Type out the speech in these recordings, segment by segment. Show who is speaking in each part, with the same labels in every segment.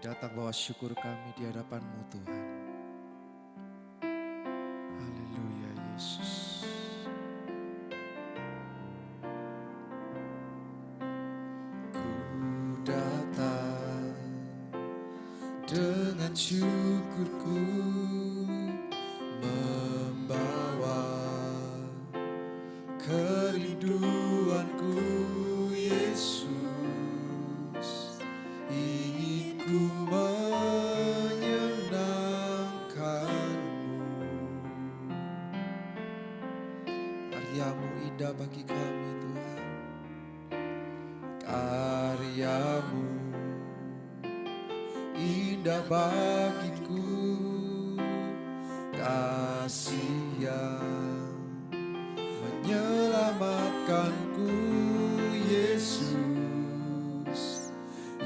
Speaker 1: datang bawa syukur kami di hadapan-Mu Tuhan. Haleluya Yesus. Ku datang dengan syukurku, membawa kerinduanku Yesus. Ingin ku menyenangkan-Mu. Karya-Mu indah bagi kami Tuhan. Karya-Mu indah bagiku, kasih yang menyelamatkanku Yesus.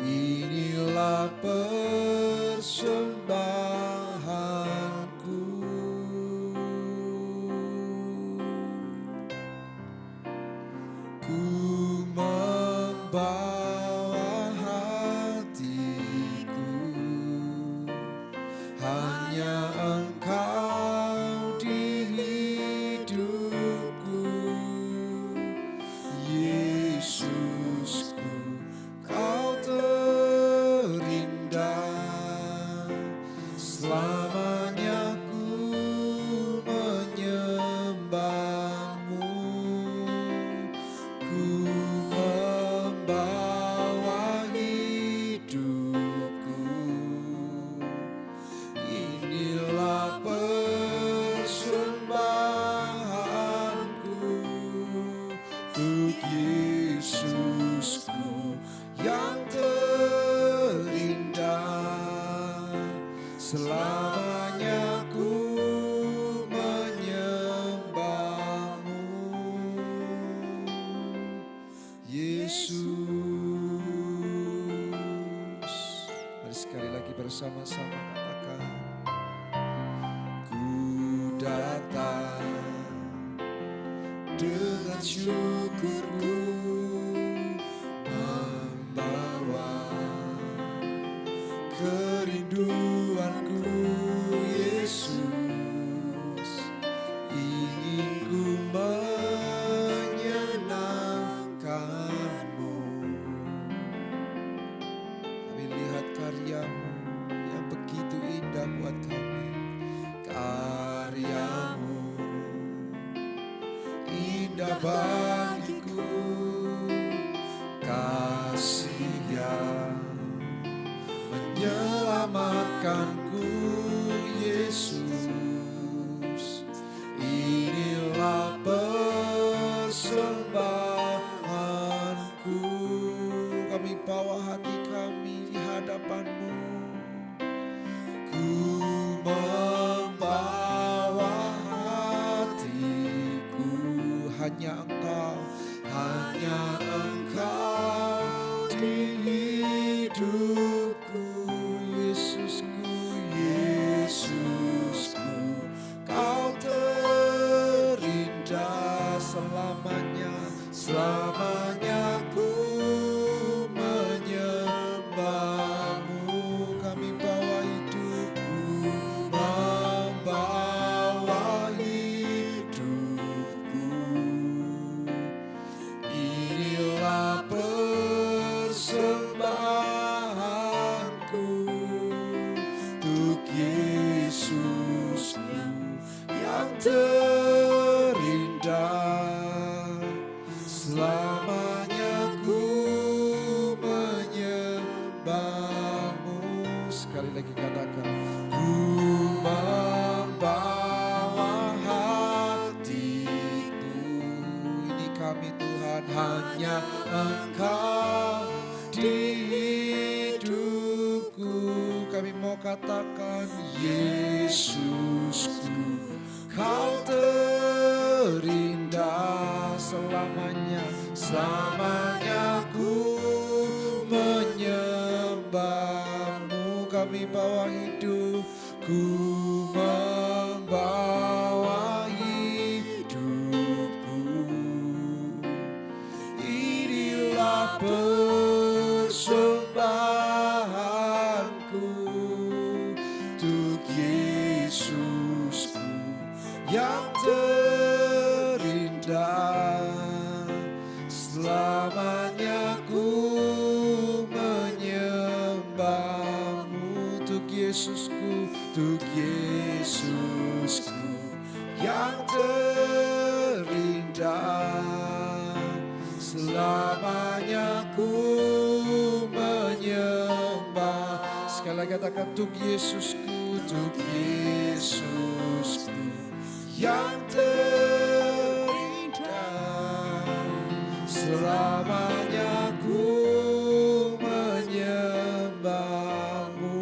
Speaker 1: Inilah persembahanku. Ku membawa hatiku, hanya Engkau di hidupku. Yesusku, Kau terindah. Selamanya ku menyembah-Mu. Ku membawa hidupku. Inilah persembahanku untuk Yesusku yang terindah. Selamanya ku menyembah-Mu, Yesus. Mari sekali lagi bersama-sama katakan, ku datang dengan syukurku, membawa kerinduanku Yesus. Ingin ku menyenangkan-Mu. Kami lihat karya-Mu yang begitu indah buat kami. Karya-Mu indah bagiku, kasih yang menyelamatkanku Yesus. Inilah persembahanku. Kami bawa hati kami di hadapan-Mu. Ku membawa hatiku, hanya Engkau, hanya Engkau di hidupku. Yesusku, Yesusku, Kau terindah. Selamanya, selamanya ku menyembah-Mu. Kami bawa hidupku, membawa hidupku. Inilah persembahanku untuk Yesusku yang terindah. Selamanya ku menyembah-Mu. Sekali lagi katakan, ku membawa hatiku. Ini kami Tuhan, hanya Engkau di hidupku. Kami mau katakan, Yesusku, Kau terindah. Selamanya, selamanya ku menyembah-Mu. Kami bawa hidupku, membawa hidupku. Inilah persembahanku Selamanya ku menyembahmu. Untuk Yesusku, untuk Yesusku yang terindah. Selamanya ku menyembah. Sekali lagi katakan, untuk Yesusku, untuk Yesusku yang terindah. Selamanya ku menyembahmu,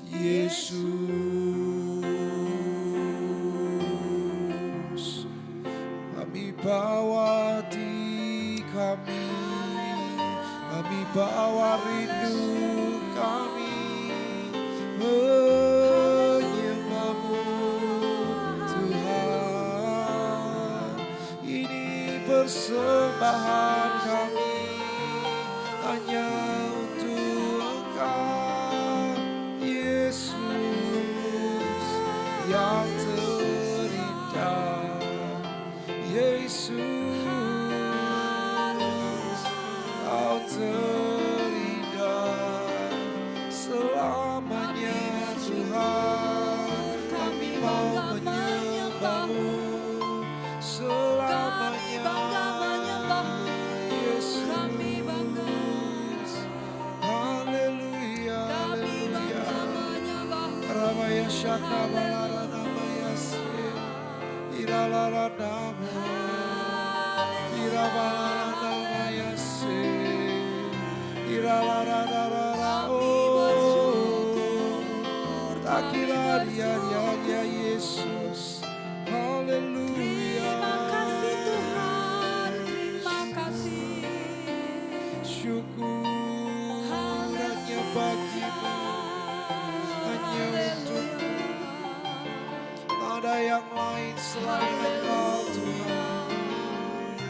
Speaker 1: Yesus. Kami bawa hati kami bawa rindu kami menyembahmu Tuhan. Ini persembahan kami hanya untuk Engkau, Yesus yang terindah. Yesus, Kau terindah selamanya Tuhan. Kami mau menyembahmu selamanya, Yesus. Haleluya, haleluya. Ramaya Shaka Balara Namaya Se Iralara Namo Irabalara Namaya Se Iralara tak kira dia Yesus. Haleluya.
Speaker 2: Terima kasih Tuhan, terima kasih.
Speaker 1: Syukur hanya bagimu, hanya untukmu. Tak ada yang lain selain Engkau Tuhan,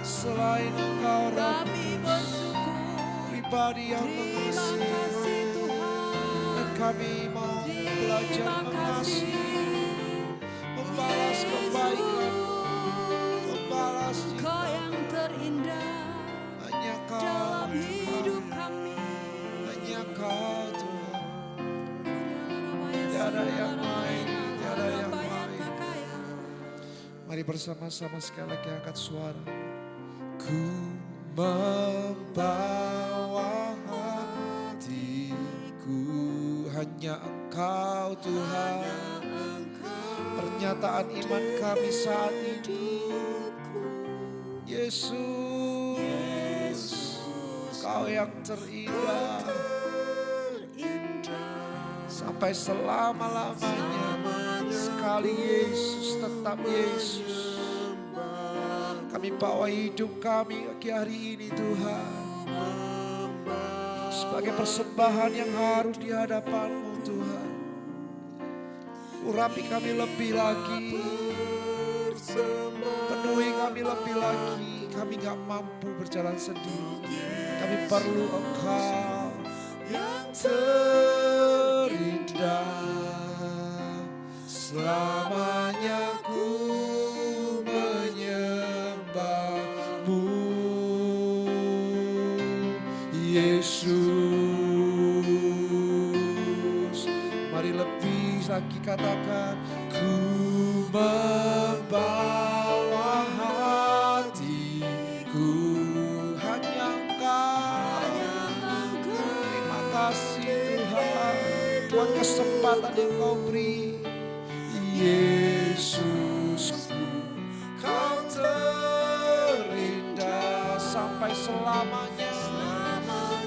Speaker 1: selain Engkau Rabb Kudus, pribadi yang mengasihi. Dan kami mau belajar mengasihi, membalas kebaikan, membalas
Speaker 2: Kau yang terindah
Speaker 1: hanya Kau
Speaker 2: dalam hidup kami.
Speaker 1: hanya Kau Tuhan. Tiada yang lain, tiada yang lain. Mari bersama-sama sekali lagi angkat suara. Ku membawa hatiku hanya Engkau Tuhan. Pernyataan iman kami saat ini, Yesus, Kau yang terindah sampai selama-lamanya. Sekali Yesus, tetap Yesus. Kami bawa hidup kami pagi hari ini Tuhan sebagai persembahan yang harum di hadapan-Mu Tuhan. Urapi kami lebih lagi, penuhi kami lebih lagi. Kami gak mampu berjalan sendiri, kami perlu Engkau yang terindah. Selamanya ku menyembahmu, Yesus. Mari lebih lagi katakan, ku membawa hatiku hanya Engkau. Terima kasih Tuhan buat kesempatan yang Kau beri. Yesusku, Kau terindah sampai selamanya.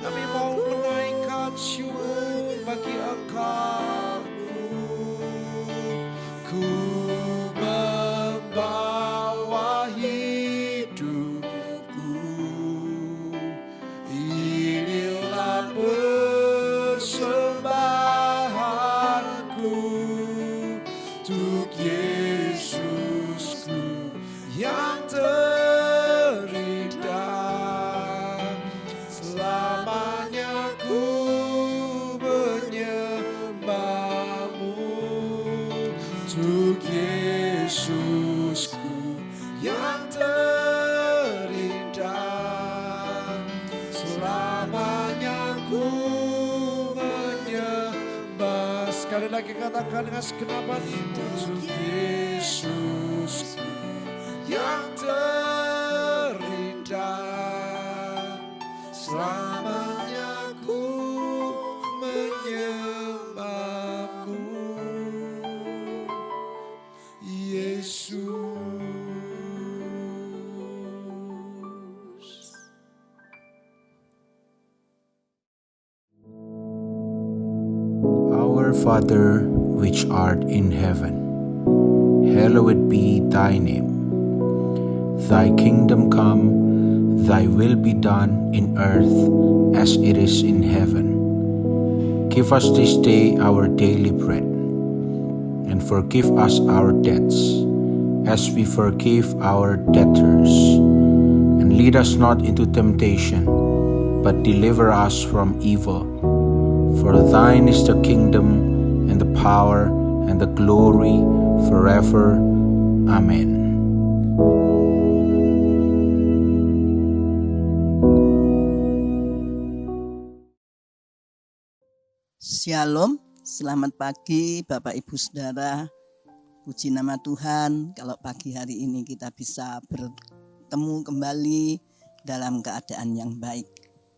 Speaker 1: Kami mau menaikkan syukur bagi Engkau. Ku membawa hidupku, inilah persembahanku untuk Yesusku yang terindah. Selamanya ku menyembahmu untuk Yesusku yang terindah. Sekali lagi katakan dengan segenap hati, untuk Yesus yang terindah, selamanya ku menyembahmu, Yesus.
Speaker 3: Our Father, which art in heaven, hallowed be thy name. Thy kingdom come, thy will be done in earth as it is in heaven. Give us this day our daily bread, and forgive us our debts, as we forgive our debtors. And lead us not into temptation, but deliver us from evil. For thine is the kingdom, and the power, and the glory, forever. Amen.
Speaker 4: Shalom, selamat pagi Bapak Ibu Saudara. Puji nama Tuhan, kalau pagi hari ini kita bisa bertemu kembali dalam keadaan yang baik.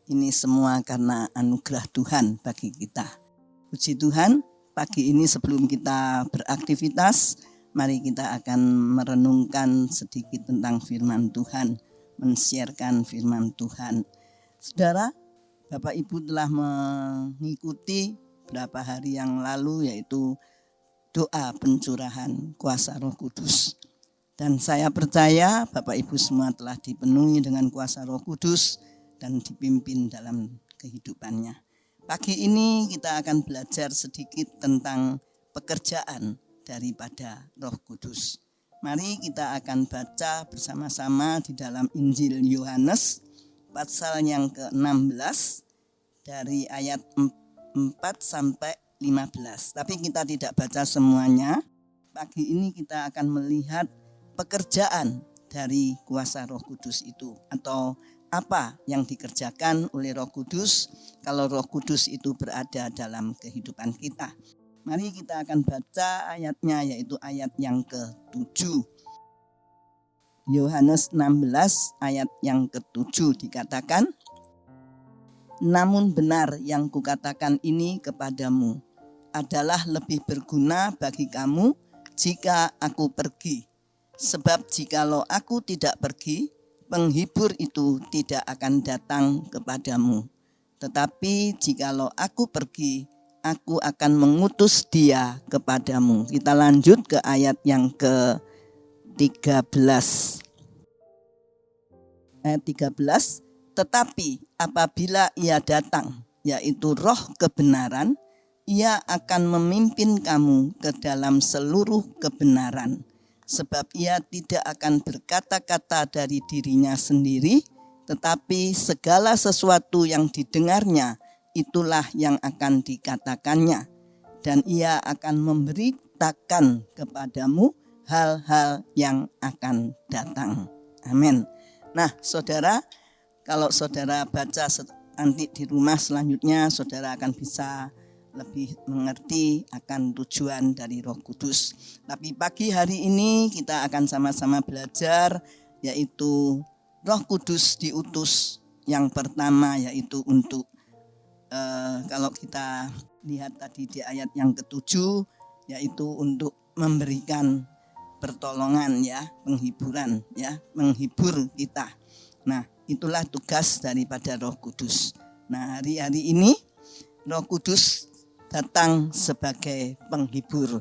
Speaker 4: Ini semua karena anugerah Tuhan bagi kita. Puji Tuhan, pagi ini sebelum kita beraktivitas, mari kita akan merenungkan sedikit tentang firman Tuhan, men-sharekan firman Tuhan. Saudara, Bapak Ibu telah mengikuti beberapa hari yang lalu, yaitu doa pencurahan kuasa Roh Kudus. Dan saya percaya Bapak Ibu semua telah dipenuhi dengan kuasa Roh Kudus dan dipimpin dalam kehidupannya. Pagi ini kita akan belajar sedikit tentang pekerjaan daripada Roh Kudus. Mari kita akan baca bersama-sama di dalam Injil Yohanes pasal yang ke-16 dari ayat 4 sampai 15. Tapi kita tidak baca semuanya. Pagi ini kita akan melihat pekerjaan dari kuasa Roh Kudus itu, atau apa yang dikerjakan oleh Roh Kudus kalau Roh Kudus itu berada dalam kehidupan kita. Mari kita akan baca ayatnya, yaitu ayat yang ke-7. Yohanes 16 ayat yang ke-7 dikatakan, namun benar yang kukatakan ini kepadamu adalah lebih berguna bagi kamu jika aku pergi. Sebab jikalau aku tidak pergi, penghibur itu tidak akan datang kepadamu. Tetapi jikalau aku pergi, aku akan mengutus dia kepadamu. Kita lanjut ke ayat yang ke-13. Ayat 13, tetapi apabila ia datang, yaitu Roh kebenaran, ia akan memimpin kamu ke dalam seluruh kebenaran. Sebab ia tidak akan berkata-kata dari dirinya sendiri, tetapi segala sesuatu yang didengarnya, itulah yang akan dikatakannya. Dan ia akan memberitakan kepadamu hal-hal yang akan datang. Amin. Nah, saudara, kalau saudara baca nanti di rumah selanjutnya, saudara akan bisa lebih mengerti akan tujuan dari Roh Kudus. Tapi pagi hari ini kita akan sama-sama belajar, yaitu Roh Kudus diutus yang pertama, yaitu untuk kalau kita lihat tadi di ayat yang ke-7, yaitu untuk memberikan pertolongan, ya, penghiburan, ya, menghibur kita. Nah, itulah tugas daripada Roh Kudus. Nah, hari-hari ini Roh Kudus datang sebagai penghibur.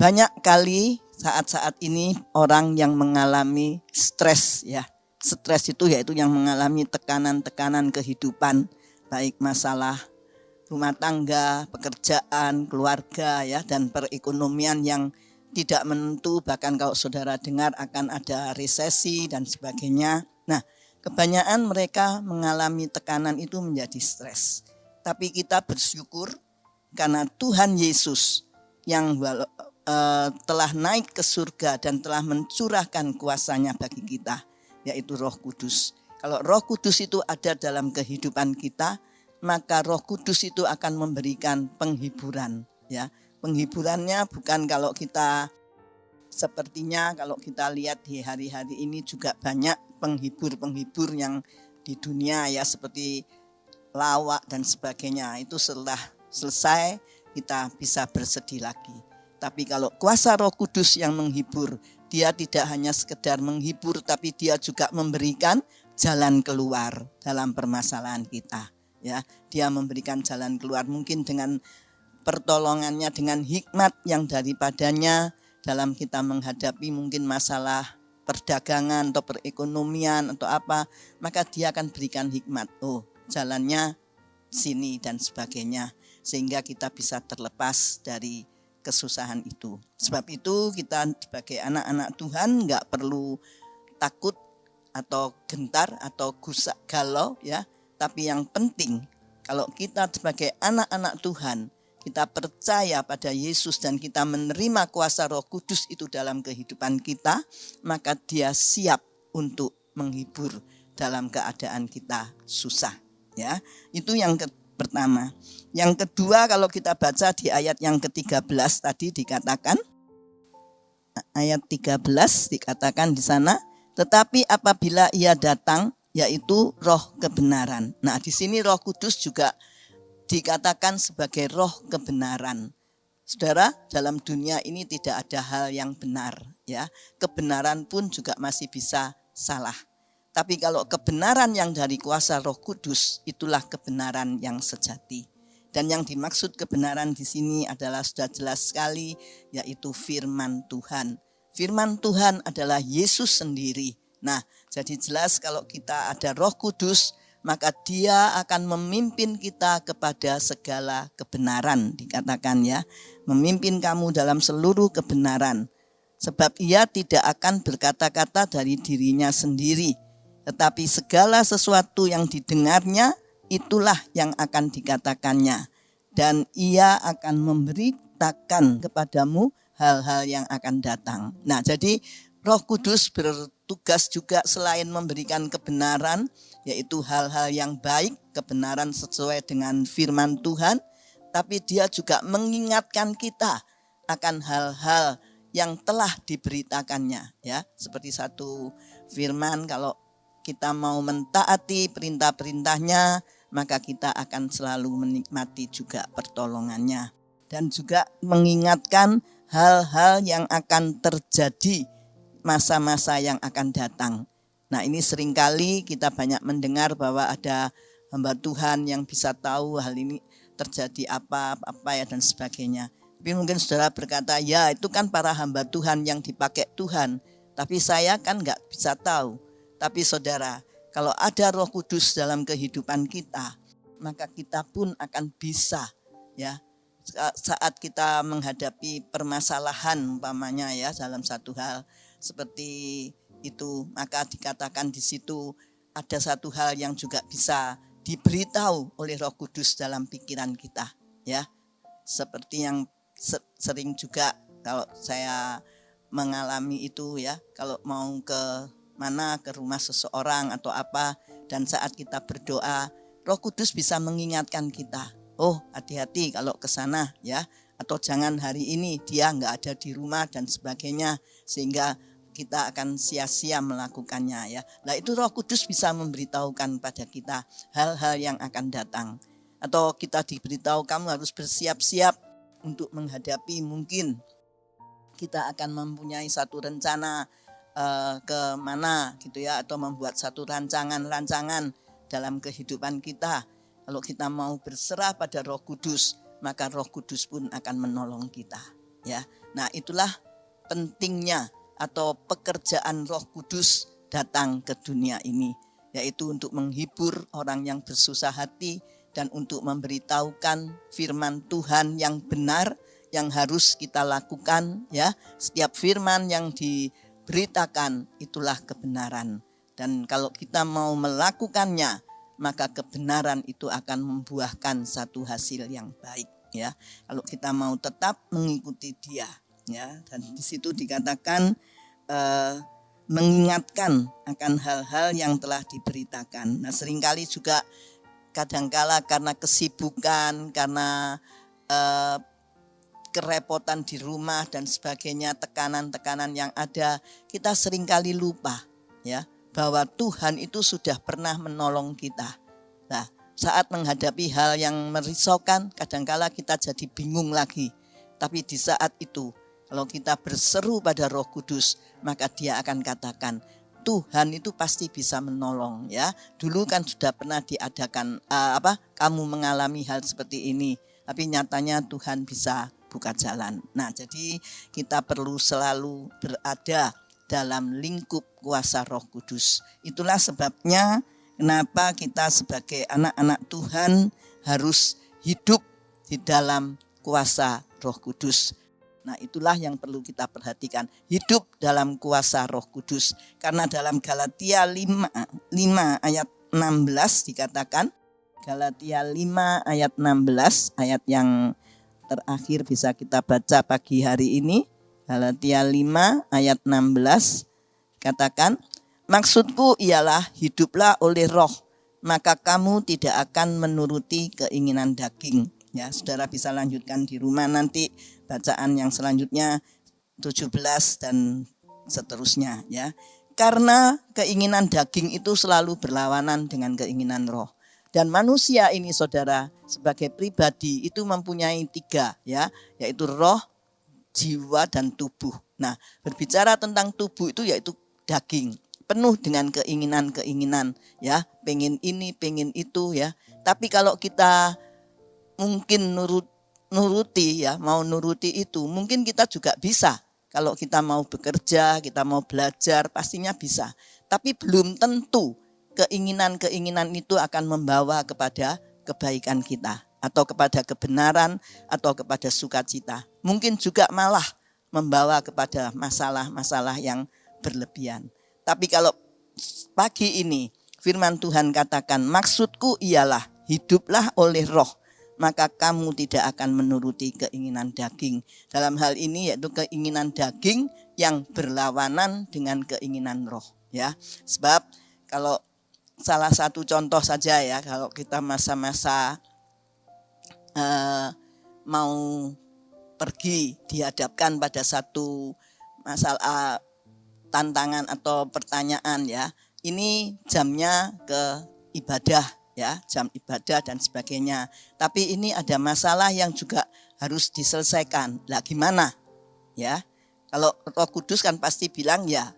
Speaker 4: Banyak kali saat-saat ini orang yang mengalami stres, ya. Stres itu yaitu yang mengalami tekanan-tekanan kehidupan, baik masalah rumah tangga, pekerjaan, keluarga, ya, dan perekonomian yang tidak menentu. Bahkan kalau saudara dengar akan ada resesi dan sebagainya. Nah, kebanyakan mereka mengalami tekanan itu menjadi stres. Tapi kita bersyukur karena Tuhan Yesus yang telah naik ke surga dan telah mencurahkan kuasanya bagi kita, yaitu Roh Kudus. Kalau Roh Kudus itu ada dalam kehidupan kita, maka Roh Kudus itu akan memberikan penghiburan ya. Penghiburannya bukan kalau kita sepertinya kalau kita lihat di hari-hari ini juga banyak penghibur yang di dunia ya, seperti lawak dan sebagainya. Itu setelah selesai kita bisa bersedih lagi. Tapi kalau kuasa Roh Kudus yang menghibur, dia tidak hanya sekedar menghibur, tapi dia juga memberikan jalan keluar dalam permasalahan kita. Ya, dia memberikan jalan keluar mungkin dengan pertolongannya, dengan hikmat yang daripadanya dalam kita menghadapi mungkin masalah perdagangan atau perekonomian atau apa, maka dia akan berikan hikmat. Oh, jalannya sini dan sebagainya, sehingga kita bisa terlepas dari kesusahan itu. Sebab itu kita sebagai anak-anak Tuhan nggak perlu takut atau gentar atau galau ya. Tapi yang penting kalau kita sebagai anak-anak Tuhan, kita percaya pada Yesus dan kita menerima kuasa Roh Kudus itu dalam kehidupan kita, maka dia siap untuk menghibur dalam keadaan kita susah. Ya, itu yang pertama. Yang kedua, kalau kita baca di ayat yang ke-13 tadi dikatakan, ayat 13 dikatakan di sana, tetapi apabila ia datang, yaitu roh kebenaran. Nah, di sini Roh Kudus juga dikatakan sebagai roh kebenaran. Saudara, dalam dunia ini tidak ada hal yang benar, ya. Kebenaran pun juga masih bisa salah. Tapi kalau kebenaran yang dari kuasa Roh Kudus, itulah kebenaran yang sejati. Dan yang dimaksud kebenaran di sini adalah sudah jelas sekali, yaitu firman Tuhan. Firman Tuhan adalah Yesus sendiri. Nah, jadi jelas kalau kita ada Roh Kudus, maka dia akan memimpin kita kepada segala kebenaran, dikatakan ya. Memimpin kamu dalam seluruh kebenaran. Sebab ia tidak akan berkata-kata dari dirinya sendiri, tetapi segala sesuatu yang didengarnya, itulah yang akan dikatakannya. Dan ia akan memberitakan kepadamu hal-hal yang akan datang. Nah, jadi Roh Kudus bertugas juga selain memberikan kebenaran, yaitu hal-hal yang baik, kebenaran sesuai dengan firman Tuhan, tapi dia juga mengingatkan kita akan hal-hal yang telah diberitakannya. Ya, seperti satu firman, kalau kita mau mentaati perintah-perintahnya, maka kita akan selalu menikmati juga pertolongannya. Dan juga mengingatkan hal-hal yang akan terjadi masa-masa yang akan datang. Nah, ini seringkali kita banyak mendengar bahwa ada hamba Tuhan yang bisa tahu hal ini terjadi apa ya dan sebagainya. Tapi mungkin saudara berkata, ya itu kan para hamba Tuhan yang dipakai Tuhan. Tapi saya kan gak bisa tahu. Tapi saudara, kalau ada Roh Kudus dalam kehidupan kita, maka kita pun akan bisa ya. Saat kita menghadapi permasalahan umpamanya ya dalam satu hal seperti itu, maka dikatakan di situ ada satu hal yang juga bisa diberitahu oleh Roh Kudus dalam pikiran kita ya. Seperti yang sering juga kalau saya mengalami itu ya, kalau mau ke rumah seseorang atau apa, dan saat kita berdoa, Roh Kudus bisa mengingatkan kita, oh hati-hati kalau ke sana ya, atau jangan hari ini dia nggak ada di rumah dan sebagainya, sehingga kita akan sia-sia melakukannya ya. Nah, itu Roh Kudus bisa memberitahukan pada kita hal-hal yang akan datang. Atau kita diberitahu kamu harus bersiap-siap untuk menghadapi mungkin kita akan mempunyai satu rencana ke mana gitu ya, atau membuat satu rancangan dalam kehidupan kita. Kalau kita mau berserah pada Roh Kudus, maka Roh Kudus pun akan menolong kita ya. Nah, itulah pentingnya atau pekerjaan Roh Kudus datang ke dunia ini, yaitu untuk menghibur orang yang bersusah hati dan untuk memberitahukan firman Tuhan yang benar yang harus kita lakukan ya. Setiap firman yang diberitakan itulah kebenaran, dan kalau kita mau melakukannya, maka kebenaran itu akan membuahkan satu hasil yang baik ya. Kalau kita mau tetap mengikuti dia ya. Dan di situ dikatakan mengingatkan akan hal-hal yang telah diberitakan. Nah, seringkali juga kadangkala karena kesibukan, karena kerepotan di rumah dan sebagainya, tekanan-tekanan yang ada, kita seringkali lupa ya bahwa Tuhan itu sudah pernah menolong kita. Nah, saat menghadapi hal yang merisaukan, kadangkala kita jadi bingung lagi. Tapi di saat itu, kalau kita berseru pada Roh Kudus, maka Dia akan katakan, Tuhan itu pasti bisa menolong ya. Dulu kan sudah pernah diadakan kamu mengalami hal seperti ini, tapi nyatanya Tuhan bisa buka jalan. Nah, jadi kita perlu selalu berada dalam lingkup kuasa Roh Kudus. Itulah sebabnya kenapa kita sebagai anak-anak Tuhan harus hidup di dalam kuasa Roh Kudus. Nah, itulah yang perlu kita perhatikan. Hidup dalam kuasa Roh Kudus. Karena dalam Galatia 5 ayat 16 dikatakan, Galatia 5 ayat 16, ayat yang terakhir bisa kita baca pagi hari ini. Galatia 5 ayat 16 katakan, maksudku ialah hiduplah oleh roh, maka kamu tidak akan menuruti keinginan daging. Ya, saudara bisa lanjutkan di rumah nanti bacaan yang selanjutnya 17 dan seterusnya ya. Karena keinginan daging itu selalu berlawanan dengan keinginan roh. Dan manusia ini saudara sebagai pribadi itu mempunyai 3 ya, yaitu roh, jiwa dan tubuh. Nah, berbicara tentang tubuh itu yaitu daging, penuh dengan keinginan-keinginan ya, pengen ini, pengen itu ya. Tapi kalau kita mungkin nuruti ya, mau nuruti itu, mungkin kita juga bisa. Kalau kita mau bekerja, kita mau belajar, pastinya bisa. Tapi belum tentu keinginan-keinginan itu akan membawa kepada kebaikan kita, atau kepada kebenaran, atau kepada sukacita. Mungkin juga malah membawa kepada masalah-masalah yang berlebihan. Tapi kalau pagi ini firman Tuhan katakan, maksudku ialah hiduplah oleh roh, maka kamu tidak akan menuruti keinginan daging. Dalam hal ini yaitu keinginan daging yang berlawanan dengan keinginan roh ya. Sebab kalau salah satu contoh saja ya, kalau kita masa-masa mau pergi dihadapkan pada satu masalah tantangan atau pertanyaan ya. Ini jamnya ke ibadah ya, jam ibadah dan sebagainya. Tapi ini ada masalah yang juga harus diselesaikan. Lah gimana? Ya. Kalau Roh Kudus kan pasti bilang ya,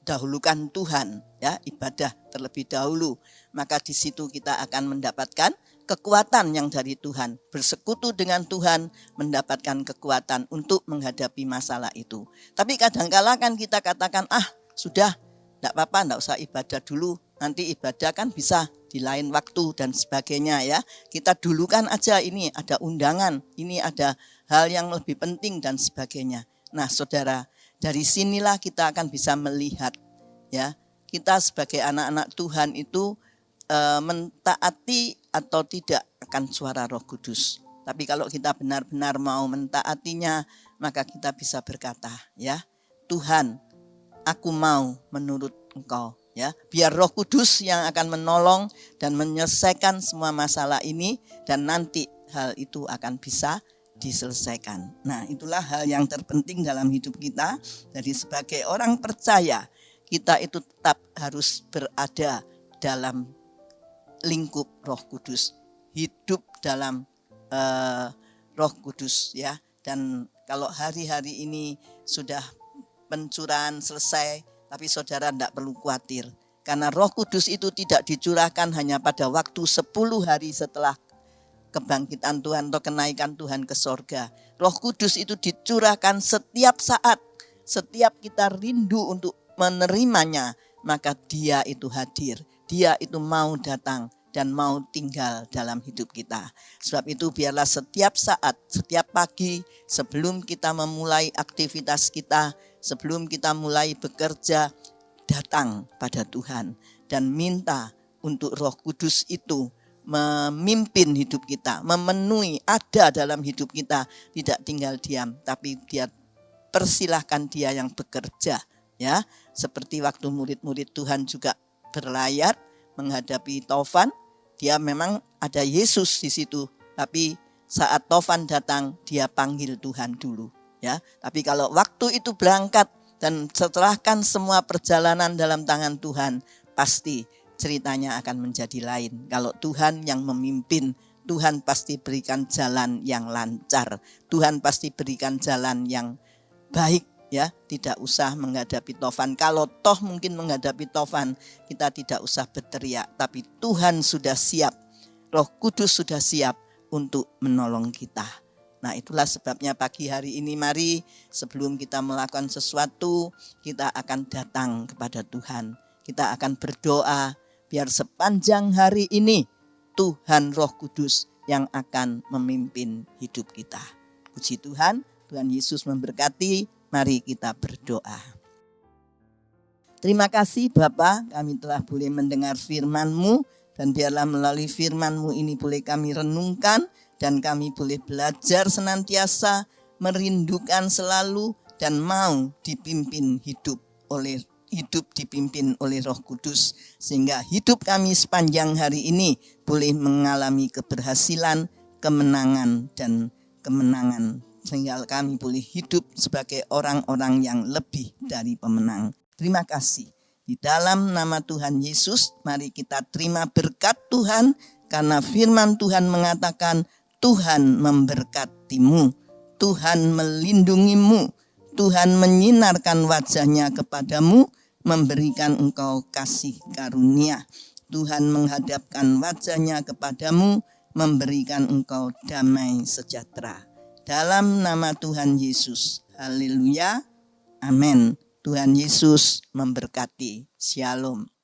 Speaker 4: dahulukan Tuhan ya, ibadah terlebih dahulu. Maka di situ kita akan mendapatkan kekuatan yang dari Tuhan. Bersekutu dengan Tuhan mendapatkan kekuatan untuk menghadapi masalah itu. Tapi kadang-kala kan kita katakan, sudah, enggak apa-apa, enggak usah ibadah dulu. Nanti ibadah kan bisa di lain waktu dan sebagainya ya. Kita dulukan aja, ini ada undangan, ini ada hal yang lebih penting dan sebagainya. Nah saudara, dari sinilah kita akan bisa melihat ya, kita sebagai anak-anak Tuhan itu mentaati atau tidak akan suara Roh Kudus. Tapi kalau kita benar-benar mau mentaatinya, maka kita bisa berkata ya, Tuhan, aku mau menurut Engkau. Ya, biar Roh Kudus yang akan menolong dan menyelesaikan semua masalah ini, dan nanti hal itu akan bisa diselesaikan. Nah, itulah hal yang terpenting dalam hidup kita. Jadi sebagai orang percaya, kita itu tetap harus berada dalam lingkup Roh Kudus, hidup dalam Roh Kudus ya. Dan kalau hari-hari ini sudah pencurahan selesai, tapi saudara tidak perlu khawatir. Karena Roh Kudus itu tidak dicurahkan hanya pada waktu 10 hari setelah kebangkitan Tuhan atau kenaikan Tuhan ke sorga. Roh Kudus itu dicurahkan setiap saat. Setiap kita rindu untuk menerimanya, maka Dia itu hadir. Dia itu mau datang dan mau tinggal dalam hidup kita. Sebab itu biarlah setiap saat, setiap pagi, sebelum kita memulai aktivitas kita, sebelum kita mulai bekerja, datang pada Tuhan dan minta untuk Roh Kudus itu memimpin hidup kita, memenuhi, ada dalam hidup kita, tidak tinggal diam, tapi Dia persilahkan Dia yang bekerja ya. Seperti waktu murid-murid Tuhan juga berlayar menghadapi taufan, dia memang ada Yesus di situ, tapi saat Tovan datang, dia panggil Tuhan dulu. Ya, tapi kalau waktu itu berangkat dan serahkan semua perjalanan dalam tangan Tuhan, pasti ceritanya akan menjadi lain. Kalau Tuhan yang memimpin, Tuhan pasti berikan jalan yang lancar. Tuhan pasti berikan jalan yang baik. Ya, tidak usah menghadapi Tovan. Kalau toh mungkin menghadapi Tovan, kita tidak usah berteriak, tapi Tuhan sudah siap. Roh Kudus sudah siap untuk menolong kita. Nah, itulah sebabnya pagi hari ini mari sebelum kita melakukan sesuatu, kita akan datang kepada Tuhan. Kita akan berdoa biar sepanjang hari ini Tuhan Roh Kudus yang akan memimpin hidup kita. Puji Tuhan, Tuhan Yesus memberkati. Mari kita berdoa. Terima kasih Bapa, kami telah boleh mendengar firman-Mu, dan biarlah melalui firman-Mu ini boleh kami renungkan dan kami boleh belajar senantiasa, merindukan selalu dan mau dipimpin hidup dipimpin oleh Roh Kudus, sehingga hidup kami sepanjang hari ini boleh mengalami keberhasilan, kemenangan dan kemenangan, sehingga kami boleh hidup sebagai orang-orang yang lebih dari pemenang. Terima kasih. Di dalam nama Tuhan Yesus, mari kita terima berkat Tuhan, karena firman Tuhan mengatakan Tuhan memberkatimu, Tuhan melindungimu, Tuhan menyinarkan wajahnya kepadamu, memberikan engkau kasih karunia. Tuhan menghadapkan wajahnya kepadamu, memberikan engkau damai sejahtera. Dalam nama Tuhan Yesus. Haleluya. Amin. Tuhan Yesus memberkati. Shalom.